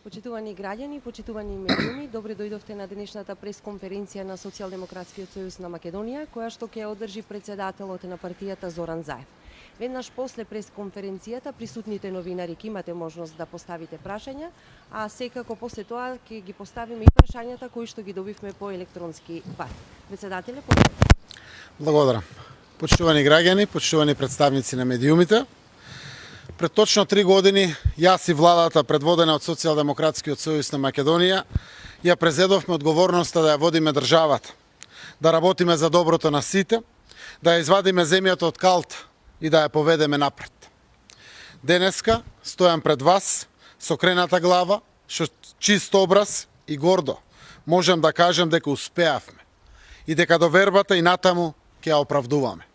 Почитувани граѓани, почитувани медиуми, добре дојдовте на денешната пресконференција на Социјалдемократскиот сојуз на Македонија, која што ќе одржи председателот на партијата Зоран Заев. Веднаш после пресконференцијата присутните новинари ќе имате можност да поставите прашања, а секако после тоа ќе ги поставиме и прашањата кои што ги добивме по електронски пат. Председателе, Благодарам. Почитувани граѓани, почитувани представници на медиумите, пред точно 3 години јас и владата предводена од Социјалдемократскиот сојуз на Македонија ја презедовме одговорноста да ја водиме државата, да работиме за доброто на сите, да ја извадиме земјата од калт и да ја поведеме напред. Денеска стојам пред вас со крената глава, со чист образ и гордо можам да кажам дека успеавме и дека довербата и натаму ќе ја оправдуваме.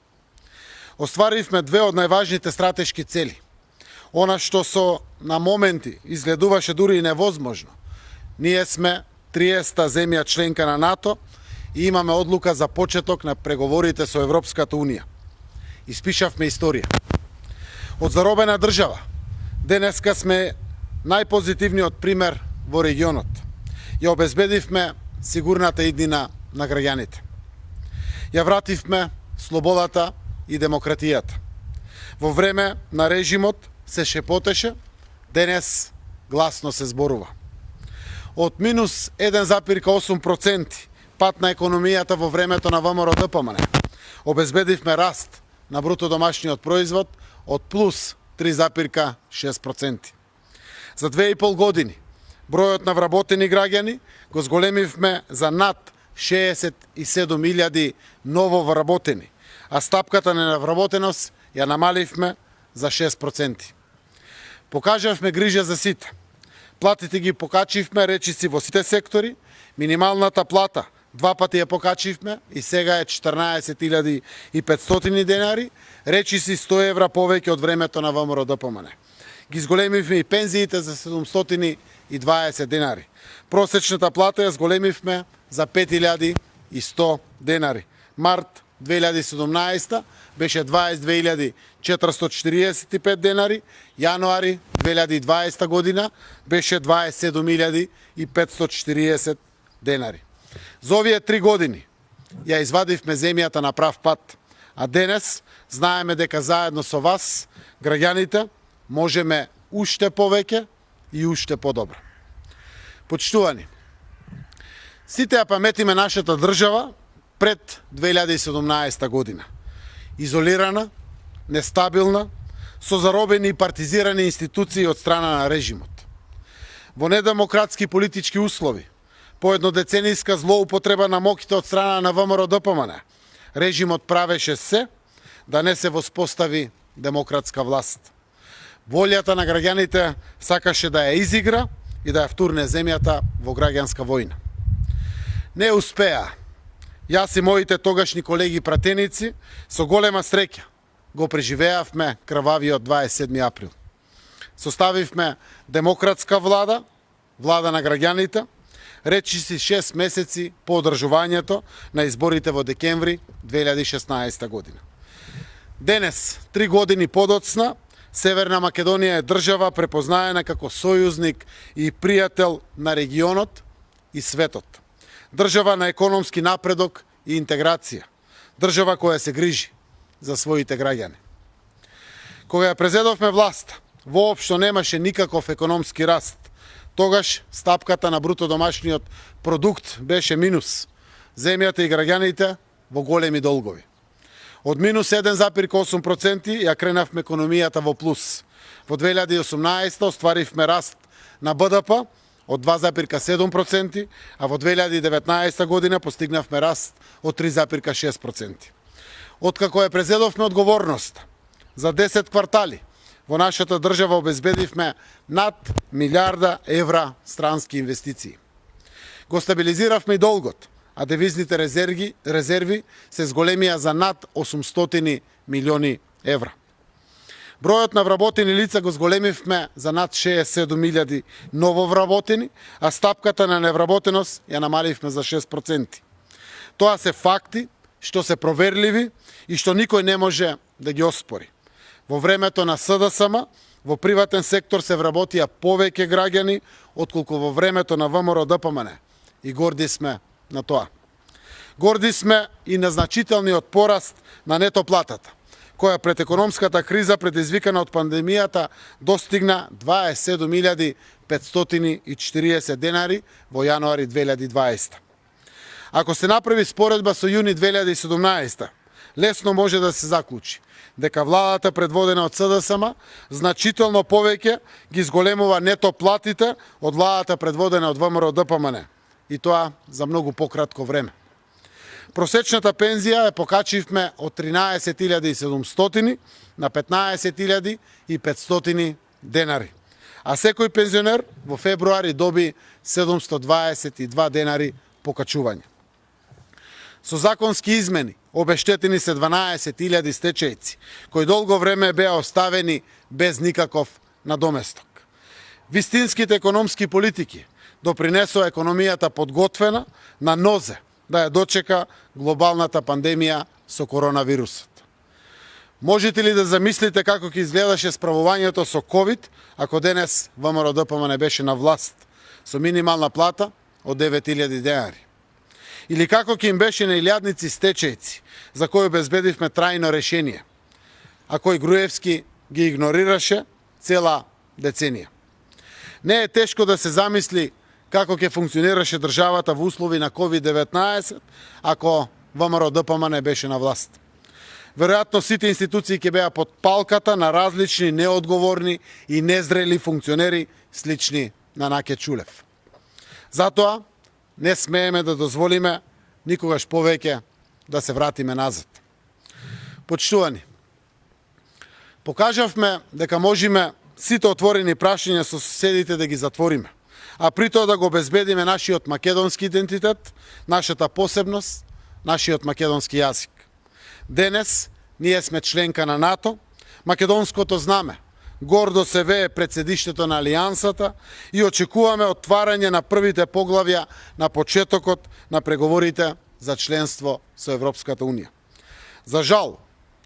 Остваривме две од најважните стратешки цели. Она што на моменти изгледуваше дури и невозможно. Ние сме 30-та земја членка на НАТО и имаме одлука за почеток на преговорите со Европската Унија. Испишавме историја. Од заробена држава, денеска сме најпозитивниот пример во регионот. Ја обезбедивме сигурната иднина на граѓаните. Ја вративме слободата и демократијата. Во време на режимот се шепотеше, денес гласно се зборува. Од минус 1,8% пат на економијата во времето на ВМРО-ДПМН обезбедивме раст на бруто домашниот производ од плюс 3,6%. За 2,5 години бројот на вработени граѓани го зголемивме за над 67.000 ново вработени, а стапката на невработеност ја намаливме за 6%. Покажавме грижа за сите. Платите ги покачивме речиси во сите сектори, минималната плата 2 пати ја покачивме и сега е 14.500 денари, речиси 100 евра повеќе од времето на ВМРО-ДПМН. Ги зголемивме и пензиите за 720 денари. Просечната плата ја зголемивме за 5.100 денари. Март 2017 беше 22.445 денари, јануари 2020 година беше 27.540 денари. За овие 3 години ја извадивме земјата на прав пат, а денес знаеме дека заедно со вас, граѓаните, можеме уште повеќе и уште подобро. Почитувани, сите ја паметиме нашата држава пред 2017 година. Изолирана, нестабилна, со заробени и партизирани институции од страна на режимот. Во недемократски политички услови, по еднодеценијска злоупотреба на моќите од страна на ВМРО-ДПМН, режимот правеше се да не се воспостави демократска власт. Волјата на граѓаните сакаше да ја изигра и да ја втурне земјата во граѓанска војна. Не успеа. Јас и моите тогашни колеги пратеници со голема среќа го преживеавме крвавиот 27 април. Составивме демократска влада, влада на граѓаните, речиси 6 месеци по одржувањето на изборите во декември 2016 година. Денес, 3 години подоцна, Северна Македонија е држава препознаена како сојузник и пријател на регионот и светот. Држава на економски напредок и интеграција. Држава која се грижи за своите граѓани. Кога ја презедовме власт, воопшто немаше никаков економски раст. Тогаш стапката на бруто домашниот продукт беше минус. Земјата и граѓаните во големи долгови. Од минус 1,8% ја кренавме економијата во плюс. Во 2018 остваривме раст на БДП од 2,7%, а во 2019 година постигнавме раст од 3,6%. Откако ја презедовме одговорност, за 10 квартали во нашата држава обезбедивме над 1 милиарда евра странски инвестиции. Го стабилизиравме и долгот, а девизните резерви се зголемија за над 800 милиони евра. Бројот на вработени лица го зголемивме за над 67.000 ново вработени, а стапката на невработеност ја намаливме за 6%. Тоа се факти што се проверливи и што никој не може да ги оспори. Во времето на СДСМ во приватен сектор се вработија повеќе граѓани отколку во времето на ВМРО ДПМН. И горди сме на тоа. Горди сме и на значителниот пораст на нето платата, која пред економската криза предизвикана од пандемијата достигна 27.540 денари во јануари 2020. Ако се направи споредба со јуни 2017, лесно може да се заклучи дека владата предводена од СДСМ значително повеќе ги зголемува нето платите од владата предводена од ВМРО ДПМН, и тоа за многу пократко време. Просечната пензија ја покачивме од 13.700 на 15.500 денари, а секој пензионер во февруари доби 722 денари покачување. Со законски измени обештетени се 12.000 стечајци, кои долго време беа оставени без никаков надоместок. Вистинските економски политики допринесоа економијата подготвена на нозе да ја дочека глобалната пандемија со коронавирусот. Можете ли да замислите како ќе изгледаше справувањето со ковид ако денес ВМРО ДПМН беше на власт со минимална плата од 9.000 денари? Или како ќе им беше на илјадници стечајци за кои обезбедивме трајно решение, а кој Груевски ги игнорираше цела деценија? Не е тешко да се замисли како ќе функционираше државата во услови на COVID-19 ако ВМРО ДПМН беше на власт. Веројатно сите институции ќе беа под палката на различни неодговорни и незрели функционери слични на Наке Чулев. Затоа не смееме да дозволиме никогаш повеќе да се вратиме назад. Почитувани, покажавме дека можеме сите отворени прашања со соседите да ги затвориме, а при тоа да го обезбедиме нашиот македонски идентитет, нашата посебност, нашиот македонски јазик. Денес ние сме членка на НАТО, македонското знаме гордо се вее пред седиштето на Алијансата и очекуваме отварање на првите поглавја на почетокот на преговорите за членство со Европската Унија. За жал,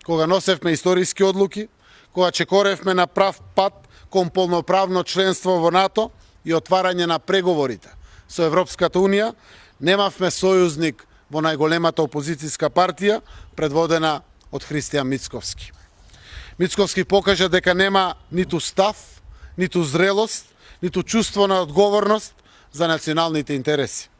кога носевме историски одлуки, кога чекоревме на прав пат кон полноправно членство во НАТО и отварање на преговорите со Европската Унија, немавме сојузник во најголемата опозицијска партија, предводена од Христијан Мицковски. Мицковски покажа дека нема ниту став, ниту зрелост, ниту чувство на одговорност за националните интереси.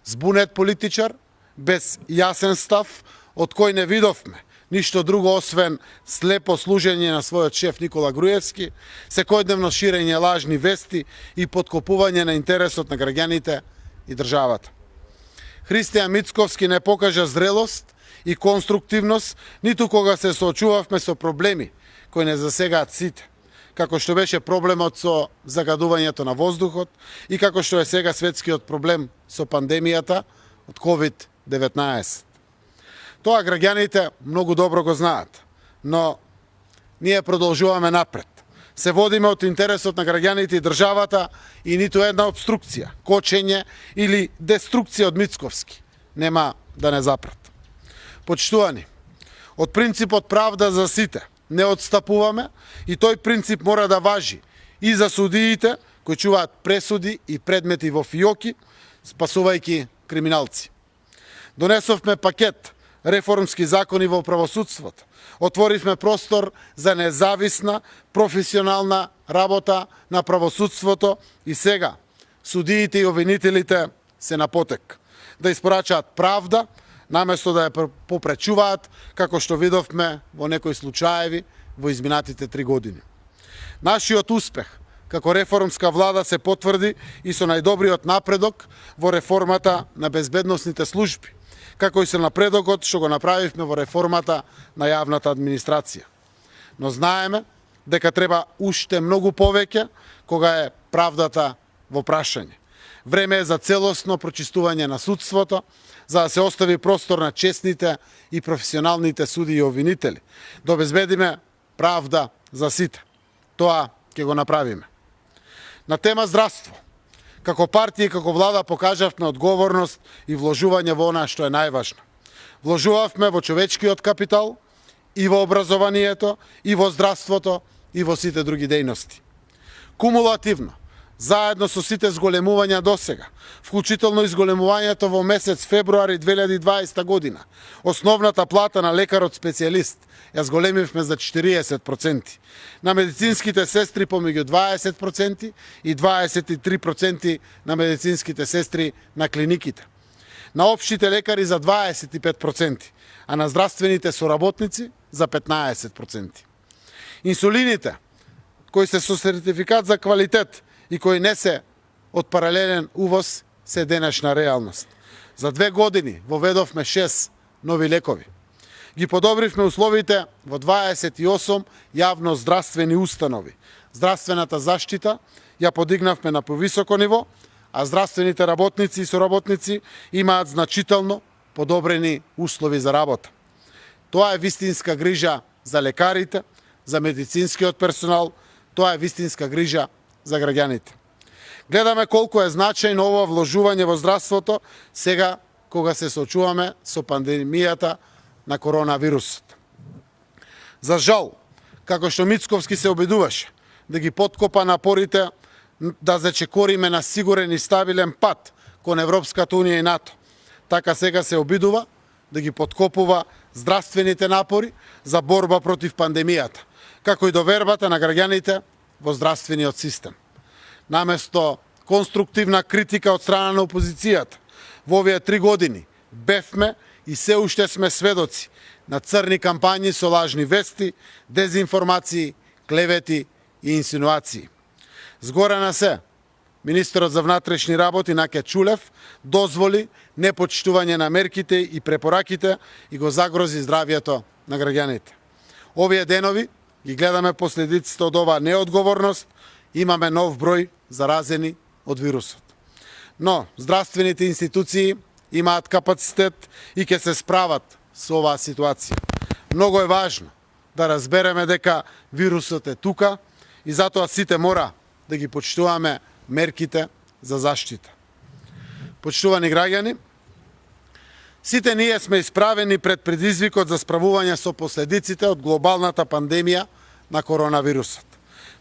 Збунет политичар, без јасен став, од кој не видовме ништо друго освен слепо служење на својот шеф Никола Груевски, секојдневно ширење лажни вести и подкопување на интересот на граѓаните и државата. Христијан Мицковски не покажа зрелост и конструктивност ниту кога се соочувавме со проблеми кои не засегаат сите, како што беше проблемот со загадувањето на воздухот и како што е сега светскиот проблем со пандемијата од COVID-19. Тоа граѓаните многу добро го знаат, но ние продолжуваме напред. Се водиме од интересот на граѓаните и државата и ниту една обструкција, кочење или деструкција од Мицковски нема да не запрат. Почитувани, од принципот правда за сите не отстапуваме и тој принцип мора да важи и за судиите кои чуваат пресуди и предмети во фиоки, спасувајќи криминалци. Донесовме пакет реформски закони во правосудството. Отворивме простор за независна, професионална работа на правосудството и сега судиите и обвинителите се на потек да испорачаат правда, наместо да ја попречуваат, како што видовме во некои случаеви во изминатите 3 години. Нашиот успех како реформска влада се потврди и со најдобриот напредок во реформата на безбедносните служби, како и со напредокот што го направивме во реформата на јавната администрација. Но знаеме дека треба уште многу повеќе кога е правдата во прашање. Време е за целосно прочистување на судството, за да се остави простор на честните и професионалните суди и обвинители, да обезбедиме правда за сите. Тоа ќе го направиме. На тема здравство, како партија и како влада покажавме одговорност и вложување во она што е најважно. Вложувавме во човечкиот капитал, и во образованието, и во здравството, и во сите други дејности. Кумулативно, заедно со сите зголемувања досега, вклучително и зголемувањето во месец февруари 2020 година, основната плата на лекарот специјалист ја зголемивме за 40%, на медицинските сестри помеѓу 20% и 23% на медицинските сестри на клиниките, на општите лекари за 25%, а на здравствените соработници за 15%. Инсулините, кои се со сертификат за квалитет и кои не се од паралелен увоз, се денешна реалност. За 2 години воведовме 6 нови лекови. Ги подобривме условите во 28 јавно здравствени установи. Здравствената заштита ја подигнавме на повисоко ниво, а здравствените работници и соработници имаат значително подобрени услови за работа. Тоа е вистинска грижа за лекарите, за медицинскиот персонал, тоа е вистинска грижа за граѓаните. Гледаме колку е значајно ова вложување во здравството сега кога се соочуваме со пандемијата на коронавирусот. За жал, како што Мицковски се обидуваше да ги подкопа напорите да зачекориме на сигурен и стабилен пат кон Европската унија и НАТО, така сега се обидува да ги подкопува здравствените напори за борба против пандемијата, како и довербата на граѓаните во здравствениот систем. Наместо конструктивна критика од страна на опозицијата, во овие 3 години бевме и се уште сме сведоци на црни кампањи со лажни вести, дезинформации, клевети и инсинуации. Згора на се, министерот за внатрешни работи Наке Чулев дозволи непочитување на мерките и препораките и го загрози здравјето на граѓаните. Овие денови ги гледаме последиците од оваа неодговорност, имаме нов број заразени од вирусот. Но здравствените институции имаат капацитет и ќе се справат со оваа ситуација. Многу е важно да разбереме дека вирусот е тука и затоа сите мора да ги почитуваме мерките за заштита. Почитувани граѓани, сите ние сме исправени пред предизвикот за справување со последиците од глобалната пандемија на коронавирусот.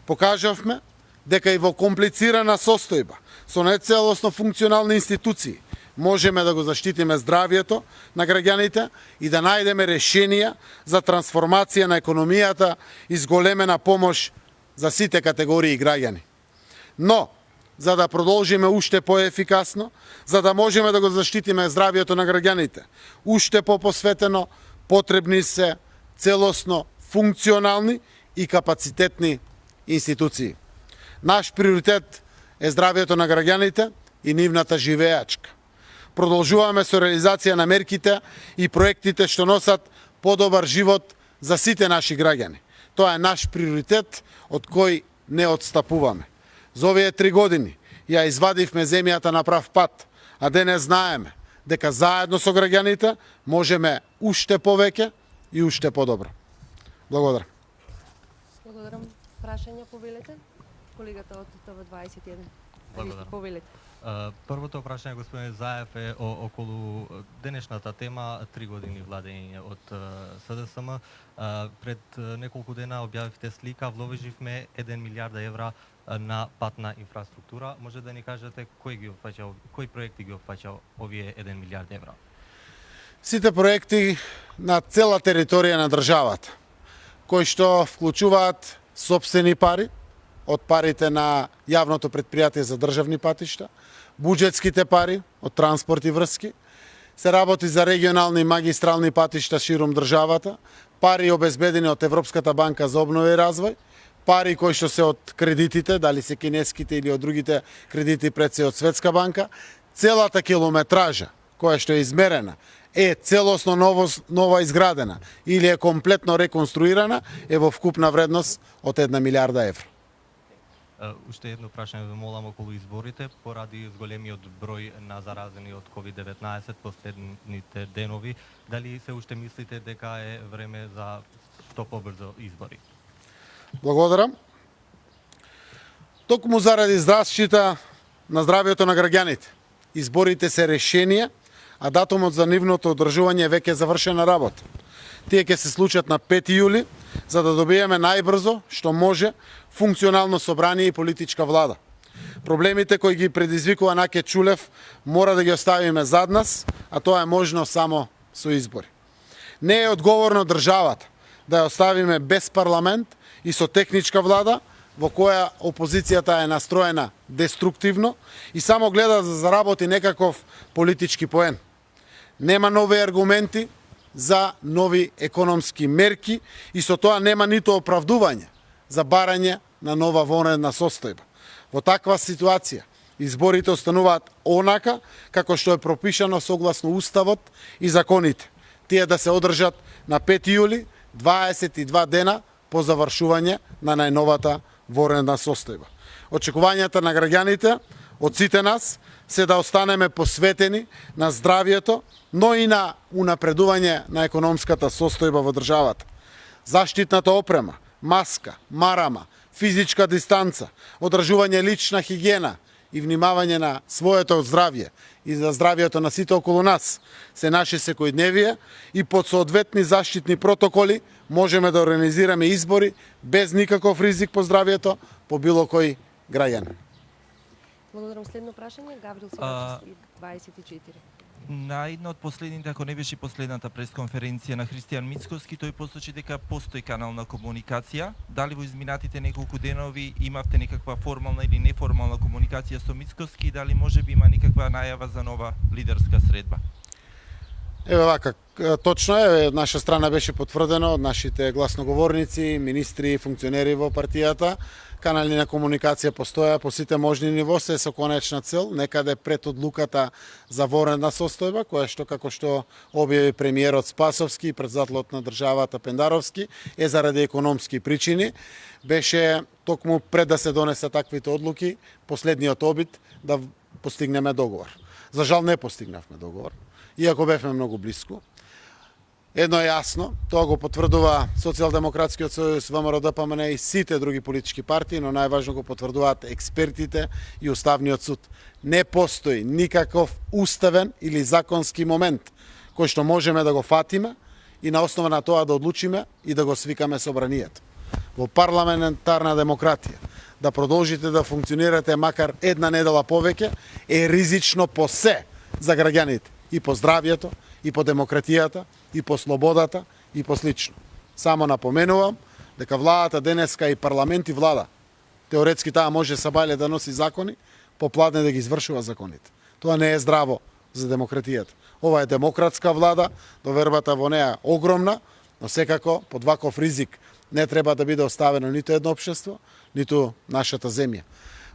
Покажавме дека и во комплицирана состојба, со нецелосно функционални институции, можеме да го заштитиме здравјето на граѓаните и да најдеме решенија за трансформација на економијата и зголемена помош за сите категории граѓани. Но, за да продолжиме уште поефикасно, за да можеме да го заштитиме здравјето на граѓаните, уште попосветено, потребни се целосно функционални и капацитетни институции. Наш приоритет е здравјето на граѓаните и нивната живеачка. Продолжуваме со реализација на мерките и проектите што носат подобар живот за сите наши граѓани. Тоа е наш приоритет од кој не отстапуваме. За овие 3 години ја извадивме земјата на прав пат, а денес знаеме дека заедно со граѓаните можеме уште повеќе и уште подобро. Благодарам. Благодарам. Прашања повелете? Колегата од ТВ21. Благодарам. Повелете. Првото прашање, господин Заев, е околу денешната тема 3 години владење од СДСМ. Пред неколку дена објавивте слика, вложивме 1 милиарда евра на патна инфраструктура. Може да ни кажете кои проекти ги опфаќа овие 1 милиард евра? Сите проекти на цела територија на државата, кои што вклучуваат сопствени пари, од парите на јавното претпријатие за државни патишта, буџетските пари од транспорт и врски, се работи за регионални и магистрални патишта ширум државата, пари обезбедени од Европската банка за обнова и развој, пари кои што се од кредитите, дали се кинеските или од другите кредити пред се од Светска банка, целата километража која што е измерена е целосно нова изградена или е комплетно реконструирана, е во вкупна вредност од 1 милиарда евра. Уште едно прашање ве молам околу изборите, поради зголемиот број на заразени од COVID-19 последните денови, дали се уште мислите дека е време за што побрзо избори? Благодарам. Токму заради заштита на здравјето на граѓаните, изборите се решенија, а датумот за нивното одржување е веќе завршена работа. Тие ќе се случат на 5 јули, за да добиеме најбрзо, што може, функционално собрание и политичка влада. Проблемите кои ги предизвикува Наке Чулев мора да ги оставиме зад нас, а тоа е можно само со избори. Не е одговорно државата да ја оставиме без парламент и со техничка влада, во која опозицијата е настроена деструктивно и само гледа да заработи некаков политички поен. Нема нови аргументи за нови економски мерки и со тоа нема ниту оправдување за барање на нова вонредна состојба. Во таква ситуација изборите остануваат онака како што е пропишано согласно Уставот и законите. Тие да се одржат на 5 јули, 22 дена по завршување на најновата вонредна состојба. Очекувањата на граѓаните од сите нас се да останеме посветени на здравието, но и на унапредување на економската состојба во државата. Заштитната опрема, маска, марама, физичка дистанца, одржување лична хигиена и внимавање на своето здравје и за здравието на сите околу нас се наше секојдневие и под соодветни заштитни протоколи можеме да организираме избори без никаков ризик по здравието по било кој граѓанин. Благодарам. Следно прашање, Гаврил Сивачевски, 24. На една од последните, ако не беше последната пресконференција на Христијан Мицкоски, тој посочи дека постои канал на комуникација. Дали во изминатите неколку денови имавте некаква формална или неформална комуникација со Мицкоски и дали можеби има некаква најава за нова лидерска средба? Еве вака, точно е, наша страна беше потврдено од нашите гласноговорници, министри и функционери во партијата. Канали на комуникација постоја по сите можни ниво, се со конечна цел, некаде пред одлуката за вонредна состојба, која што, како што објави премиерот Спасовски и председателот на државата Пендаровски, е заради економски причини. Беше токму пред да се донесе таквите одлуки, последниот обид да постигнеме договор. За жал не постигнавме договор, иако бевме многу блиску. Едно е јасно, тоа го потврдува Социјалдемократскиот сојуз, ВМРО ДПМН и сите други политички партии, но најважно го потврдуваат експертите и Уставниот суд. Не постои никаков уставен или законски момент кој што можеме да го фатиме и на основа на тоа да одлучиме и да го свикаме собранието. Во парламентарна демократија да продолжите да функционирате макар една недела повеќе е ризично по се за граѓаните, и по здравието, и по демократијата, и по слободата, и по слично. Само напоменувам дека владата денеска и парламент и влада, теоретски таа може сабајле да носи закони, попладне да ги извршува законите. Тоа не е здраво за демократијата. Ова е демократска влада, довербата во неа огромна, но секако под ваков ризик не треба да биде оставено ниту едно општество, ниту нашата земја.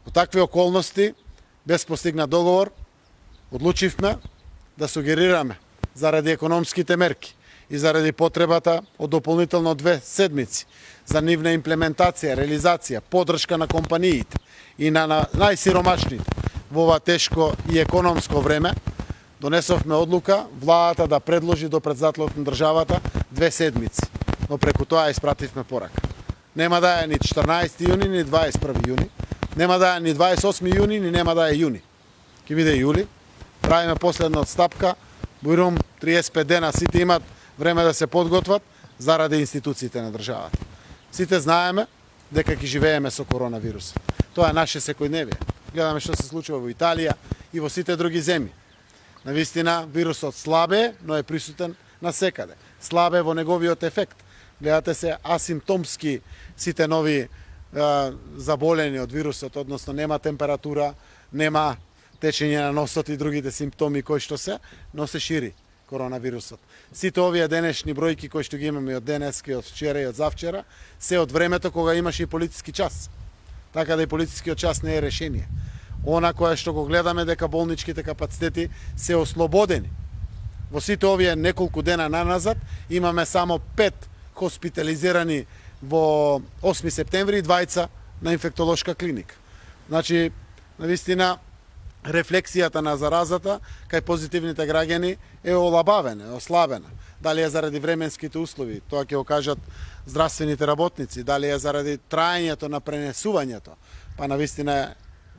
Во такви околности, без постигнат договор, одлучивме да сугерираме заради економските мерки и заради потребата од дополнително 2 седмици за нивна имплементација, реализација, поддршка на компаниите и на најсиромашните во ова тешко и економско време, донесовме одлука владата да предложи до председателот на државата 2 седмици, но преку тоа испративме порака. Нема да е ни 14 јуни, ни 21 јуни, нема да е ни 28 јуни, ни нема да е јуни. Ке биде јули, правиме последна отстапка, бујрум 35 дена, сите имат време да се подготват заради институциите на државата. Сите знаеме дека ќе живееме со коронавирусот. Тоа е наше секојдневие. Гледаме што се случува во Италија и во сите други земји. Навистина, вирусот слабе, но е присутен насекаде. Слабе во неговиот ефект. Гледате се асимптомски сите нови заболени од вирусот, односно нема температура, нема течење на носот и другите симптоми кои што се, но се шири коронавирусот. Сите овие денешни бројки кои што ги имаме од денеска, од вчера и од завчера, се од времето кога имаше и полициски час. Така да и полицискиот час не е решение. Она кое што го гледаме дека болничките капацитети се ослободени. Во сите овие неколку дена наназад имаме само 5 хоспитализирани во 8 септември и 2 на инфектолошка клиника. Значи, навистина, рефлексијата на заразата кај позитивните граѓани е олабавена, е ослабена. Дали е заради временските услови, тоа ќе го кажат здравствените работници, дали е заради траењето на пренесувањето, па навистина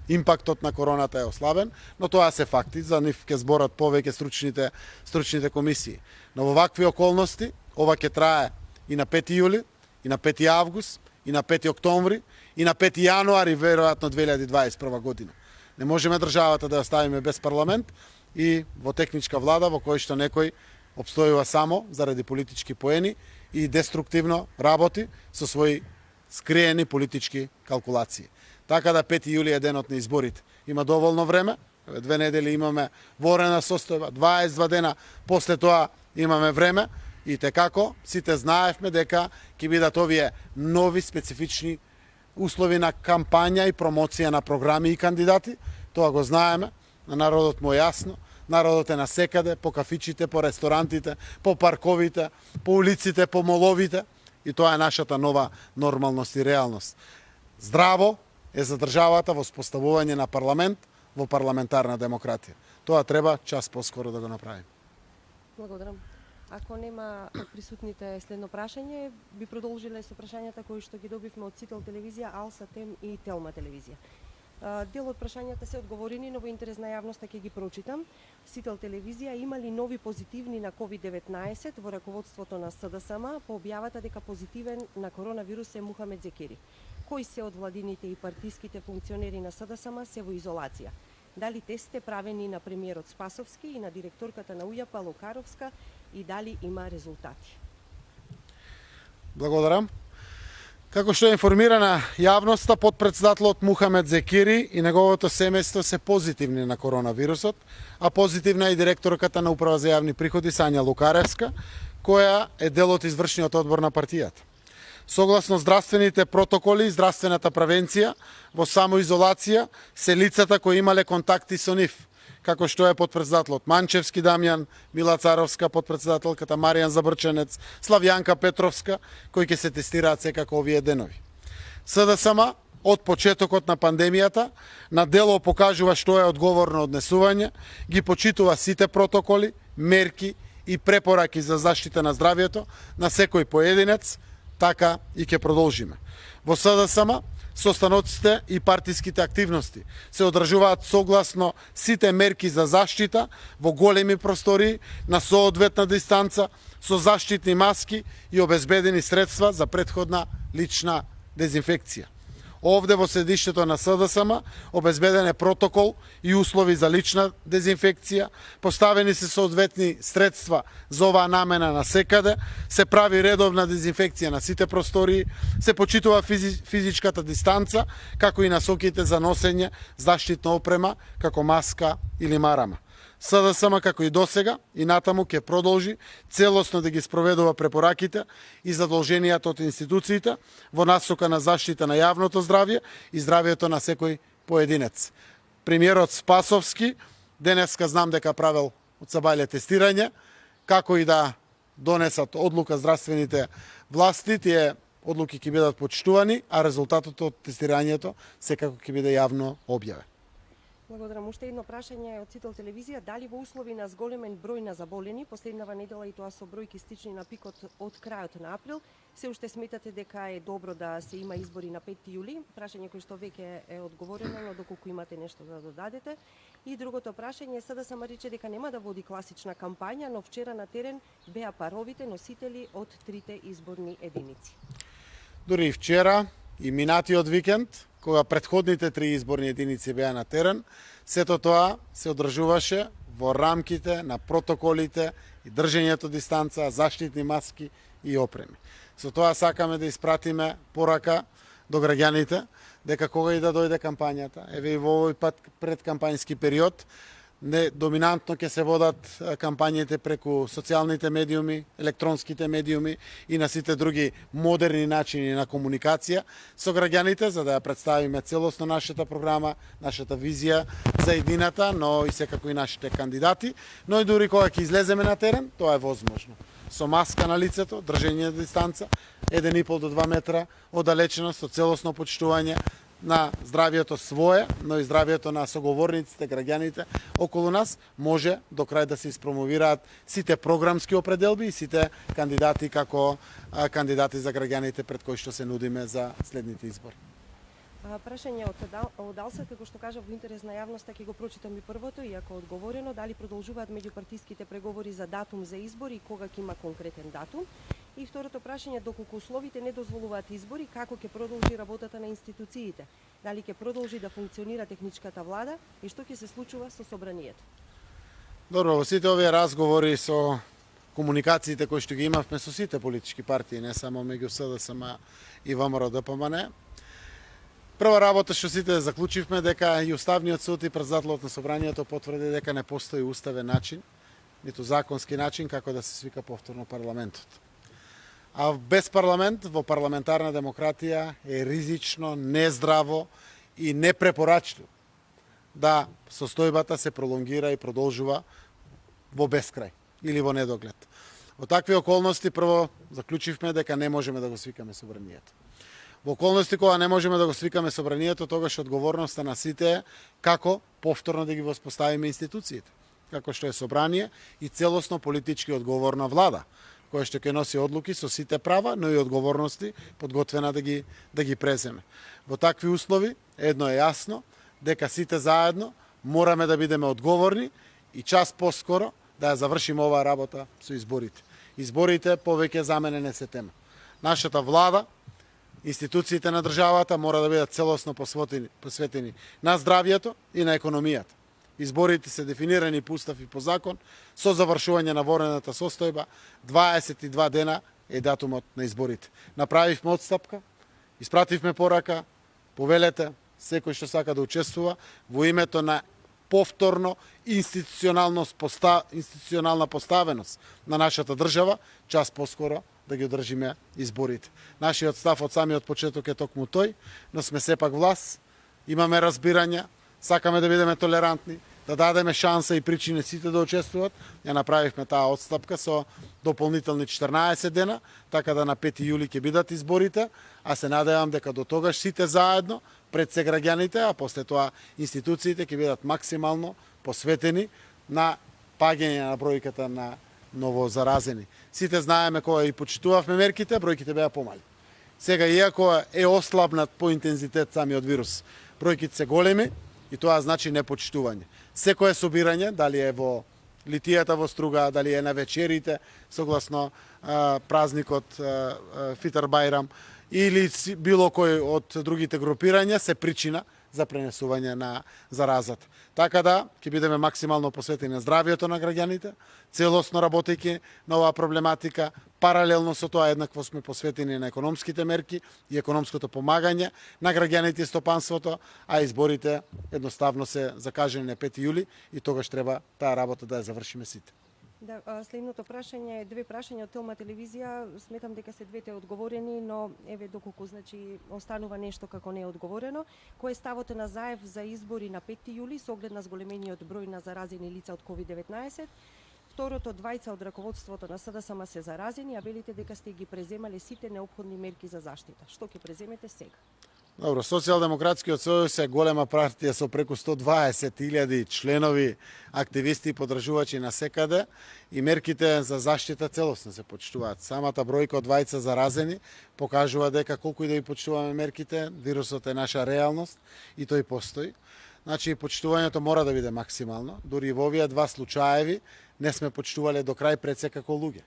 импактот на короната е ослабен, но тоа се факти, за нив ќе зборат повеќе стручните комисии. Но во вакви околности Ова ќе трае и на 5 јули, и на 5 август, и на 5 октомври, и на 5 јануари, веројатно 2021 година. Не можеме државата да ја оставиме без парламент и во техничка влада во кој што некој обстојува само заради политички поени и деструктивно работи со своји скриени политички калкулации. Така да 5 јули е денот на изборите. Има доволно време, 2 недели имаме ворена состојба, 22 дена после тоа имаме време и текако сите знаевме дека ќе бидат овие нови специфични услови на кампања и промоција на програми и кандидати. Тоа го знаеме, на народот му е јасно. Народот е насекаде, по кафичите, по ресторантите, по парковите, по улиците, по моловите. И тоа е нашата нова нормалност и реалност. Здраво е за државата во споставување на парламент во парламентарна демократија. Тоа треба час поскоро да го направим. Благодарам. Ако нема од присутните следно прашање, би продолжиле со прашањата кои што ги добивме од Сител телевизија, Алса Тем и Телма телевизија. Дел од прашањата се одговорени, но во интерес на јавноста ќе ги прочитам. Сител телевизија има ли нови позитивни на COVID-19 во раководството на СДСМ по објавата дека позитивен на коронавирус е Мухамед Зекери? Кои се од владините и партиските функционери на СДСМ се во изолација? Дали тестите правени на премиерот Спасовски и на директорката на УЈАП Лукаровска и дали има резултати? Благодарам. Како што е информирана јавноста, подпредседателот Мухамед Зекери и неговото семејство се позитивни на коронавирусот, а позитивна е и директорката на Управа за јавни приходи Сања Лукаревска, која е дел од извршниот одбор на партијата. Согласно здравствените протоколи и здравствената превенција, во самоизолација се лицата кои имале контакти со нив, како што е подпредседателот Манчевски Дамјан, Мила Царовска, подпредседателката Маријан Забрченец, Славјанка Петровска, кои ќе се тестираат секако овие денови. СДСМ од почетокот на пандемијата на дело покажува што е одговорно однесување, ги почитува сите протоколи, мерки и препораки за заштита на здравјето на секој поединец, така и ќе продолжиме. Во СДСМ состаноците и партиските активности се одржуваат согласно сите мерки за заштита во големи простории на соодветна дистанца со заштитни маски и обезбедени средства за претходна лична дезинфекција. Овде во седиштето на СДСМ обезбеден е протокол и услови за лична дезинфекција, поставени се соодветни средства за оваа намена на секаде, се прави редовна дезинфекција на сите простории, се почитува физичката дистанца, како и насоките за носење заштитна опрема, како маска или марама. СДСМ, како и досега, и натаму ќе продолжи целосно да ги спроведува препораките и задолженијата од институциите во насока на заштита на јавното здравје и здравјето на секој поединец. Премиерот Спасовски денеска знам дека правел од Сабајле тестирање, како и да донесат одлука здравствените власти, тие одлуки ќе бидат почитувани, а резултатот од тестирањето секако ќе биде јавно објавен. Благодарам. Уште едно прашање од Сител телевизија. Дали во услови на зголемен број на заболени, последнава недела и тоа со бројки стични на пикот од крајот на април, се уште сметате дека е добро да се има избори на 5 јули? Прашање кој што веќе е одговорено, но доколку имате нешто да додадете. И другото прашање, СДСМ рече дека нема да води класична кампања, но вчера на терен беа паровите носители од трите изборни единици. Дури и вчера и минатиот викенд, кога предходните три изборни единици беа на терен, сето тоа се одржуваше во рамките на протоколите и држењето дистанца, заштитни маски и опреми. Со тоа сакаме да испратиме порака до граѓаните дека кога и да дојде кампањата, еве и во овој пат предкампањски период, доминантно ќе се водат кампањите преку социјалните медиуми, електронските медиуми и на сите други модерни начини на комуникација со граѓаните, за да ја представиме целосно нашата програма, нашата визија за едината, но и секако и нашите кандидати, но и дури кога ќе излеземе на терен, тоа е возможно. Со маска на лицето, држење на дистанца, 1,5 до 2 метра оддалеченост, со целосно почитување на здравјето свое, но и здравјето на соговорниците, граѓаните околу нас, може до крај да се испромовираат сите програмски определби и сите кандидати како кандидати за граѓаните пред кои што се нудиме за следните избори. Прашање од Алса, како што кажа, во интерес на јавноста ќе го прочитам и првото, иако одговорено, дали продолжуваат меѓупартиските преговори за датум за избори и кога ќе има конкретен датум. И второто прашање, доколку условите не дозволуваат избори, како ќе продолжи работата на институциите? Дали ќе продолжи да функционира техничката влада и што ќе се случува со собранието? Добро, во сите овие разговори со комуникациите кои што ги имавме со сите политички партии, не само меѓу СДСМ и ВМРО ДПМН, прва работа што сите заклучивме дека и Уставниот суд и председателот на собранието потврди дека не постои уставен начин, ниту законски начин како да се свика повторно парламентот. А без парламент, во парламентарна демократија е ризично, нездраво и непрепорачливо да состојбата се пролонгира и продолжува во бескрај или во недоглед. Во такви околности прво заклучивме дека не можеме да го свикаме собранието. Во околности кога не можеме да го свикаме собранието, тогаш одговорноста на сите е како повторно да ги воспоставиме институциите, како што е собрание и целосно политички одговорна влада, која што ќе носи одлуки со сите права, но и одговорности подготвена да ги преземе. Во такви услови едно е јасно, дека сите заедно мораме да бидеме одговорни и час поскоро да ја завршиме оваа работа со изборите. Изборите повеќе за мене не се тема. Нашата влада, институциите на државата мора да бидат целосно посветени на здравјето и на економијата. Изборите се дефинирани по устав и по закон, со завршување на ворената состојба, 22 дена е датумот на изборите. Направивме отстапка, испративме порака, повелете секој што сака да учествува во името на повторно институционална поставеност на нашата држава, час поскоро да ги одржиме изборите. Нашиот став од самиот почеток е токму тој, но сме сепак власт, имаме разбирања, сакаме да бидеме толерантни, да дадеме шанса и причини сите да учествуват. Ја направивме таа отстапка со дополнителни 14 дена, така да на 5 јули ќе бидат изборите, а се надевам дека до тогаш сите заедно пред се граѓаните, а после тоа институциите ќе бидат максимално посветени на паѓање на бројката на новозаразени. Сите знаеме кога и почитувавме мерките, бројките беа помали. Сега, иако е ослабнат по интензитет самиот вирус, бројките се големи и тоа значи непочитување. Секое собирање, дали е во литијата во Струга, дали е на вечерите, согласно празникот Фитар Бајрам, или било кој од другите групирања, се причина за пренесување на заразата. Така да, ќе бидеме максимално посветени на здравјето на граѓаните, целосно работејќи на оваа проблематика, паралелно со тоа еднакво сме посветени на економските мерки и економското помагање на граѓаните и стопанството, а изборите едноставно се закажани на 5 јули и тогаш треба таа работа да ја завршиме сите. Да, следното прашање е две прашања од Телма телевизија, сметам дека се двете одговорени, но еве доколку значи останува нешто како не е одговорено. Кој е ставот на Заев за избори на 5 јули со оглед на зголемениот број на заразени лица од COVID-19? Второто, двајца од раководството на СДСМ се заразени, а велите дека сте ги преземале сите неопходни мерки за заштита. Што ќе преземете сега? Добро, Социјалдемократскиот сојуз е голема партија со преку 120.000 членови, активисти и подржувачи на секаде и мерките за заштита целосно се почитуваат. Самата бројка од двајца заразени покажува дека колку и да ги почитуваме мерките, вирусот е наша реалност и тој постои. Значи, почитувањето мора да биде максимално. Дури во овие два случаеви не сме почитувале до крај пред секако луѓе.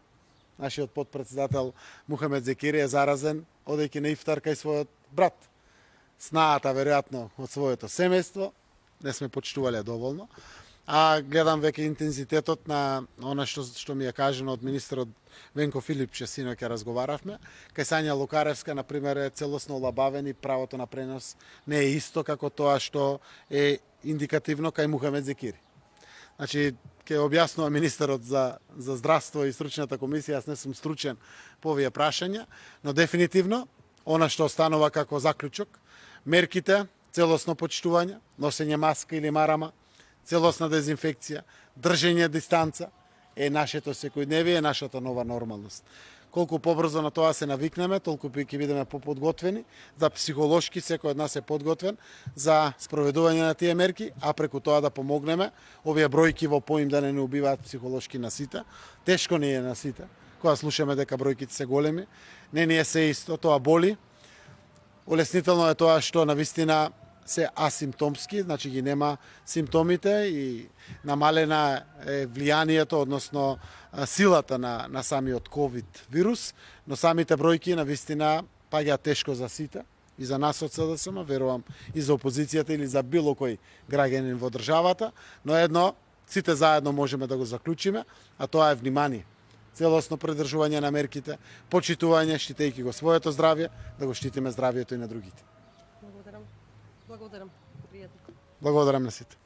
Нашиот подпредседател Мухамед Зекири е заразен одејќи на ифтар кај својот брат. Снаата, веројатно, од своето семејство, не сме почитувале доволно. А гледам веќе интензитетот на она што ми е кажано од министерот Венко Филипче, синоќа разговаравме. Кај Сања Лукаревска, например, е целосно олабавен и правото на пренос не е исто како тоа што е индикативно кај Мухамед Зекири. Значи, ќе објаснува министерот за здравство и стручната комисија, јас не сум стручен по овие прашања, но дефинитивно, она што останува како заклучок, мерките, целосно почитување, носење маска или марама, целосна дезинфекција, држење дистанца е нашето секојдневие, е нашата нова нормалност. Колку побрзо на тоа се навикнеме, толку ќе бидеме поподготвени, да психолошки секој од нас е подготвен за спроведување на тие мерки, а преку тоа да помогнеме овие бројки во поим да не убиваат психолошки на сите. Тешко не е на сите, кога слушаме дека бројките се големи, не ни е се исто, тоа боли. Олеснително е тоа што навистина се асимптомски, значи ги нема симптомите и намалена е влијанието, односно силата на самиот ковид вирус, но самите бројки навистина паѓаат тешко за сите, и за нас од СДСМ, верувам и за опозицијата или за било кој граѓанин во државата, но едно сите заедно можеме да го заклучиме, а тоа е внимание. Целосно придржување на мерките, почитување, штитејќи го своето здравје, да го штитиме здравјето и на другите. Благодарам. Благодарам. Пријатно. Благодарам на сите.